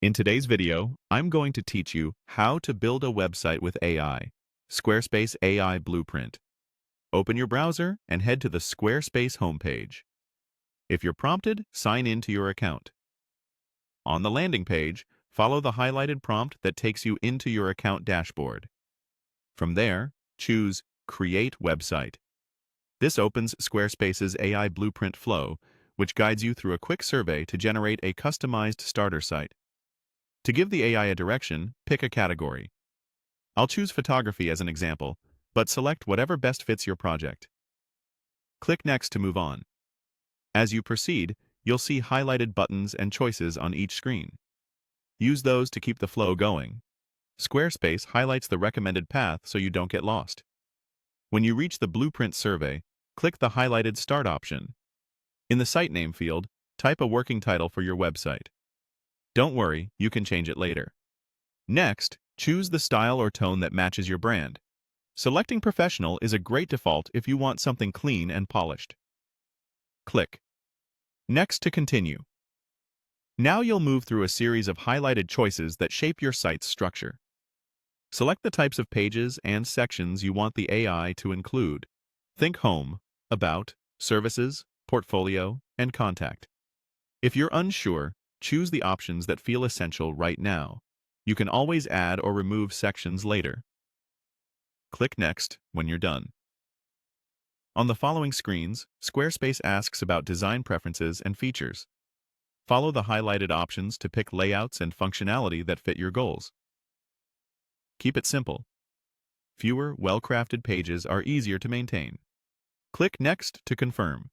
In today's video, I'm going to teach you how to build a website with AI, Squarespace AI Blueprint. Open your browser and head to the Squarespace homepage. If you're prompted, sign in to your account. On the landing page, follow the highlighted prompt that takes you into your account dashboard. From there, choose Create Website. This opens Squarespace's AI Blueprint flow, which guides you through a quick survey to generate a customized starter site. To give the AI a direction, pick a category. I'll choose photography as an example, but select whatever best fits your project. Click Next to move on. As you proceed, you'll see highlighted buttons and choices on each screen. Use those to keep the flow going. Squarespace highlights the recommended path so you don't get lost. When you reach the Blueprint survey, click the highlighted Start option. In the Site Name field, type a working title for your website. Don't worry, you can change it later. Next, choose the style or tone that matches your brand. Selecting Professional is a great default if you want something clean and polished. Click Next to continue. Now you'll move through a series of highlighted choices that shape your site's structure. Select the types of pages and sections you want the AI to include. Think Home, About, Services, Portfolio, and Contact. If you're unsure, choose the options that feel essential right now. You can always add or remove sections later. Click Next when you're done. On the following screens, Squarespace asks about design preferences and features. Follow the highlighted options to pick layouts and functionality that fit your goals. Keep it simple. Fewer, well-crafted pages are easier to maintain. Click Next to confirm.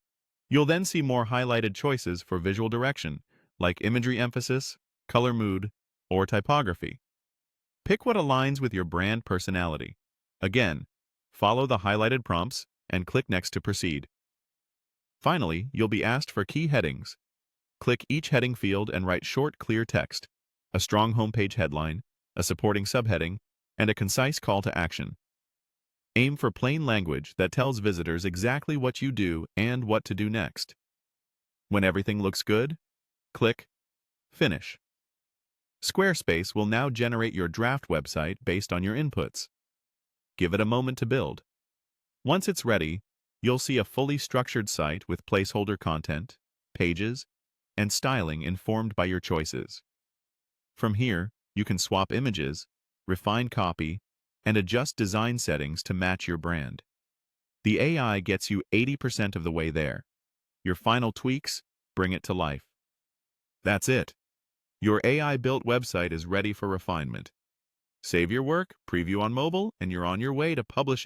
You'll then see more highlighted choices for visual direction, like imagery emphasis, color mood, or typography. Pick what aligns with your brand personality. Again, follow the highlighted prompts and click Next to proceed. Finally, you'll be asked for key headings. Click each heading field and write short, clear text, a strong homepage headline, a supporting subheading, and a concise call to action. Aim for plain language that tells visitors exactly what you do and what to do next. When everything looks good, click Finish. Squarespace will now generate your draft website based on your inputs. Give it a moment to build. Once it's ready, you'll see a fully structured site with placeholder content, pages, and styling informed by your choices. From here, you can swap images, refine copy, and adjust design settings to match your brand. The AI gets you 80% of the way there. Your final tweaks bring it to life. That's it. Your AI-built website is ready for refinement. Save your work, preview on mobile, and you're on your way to publish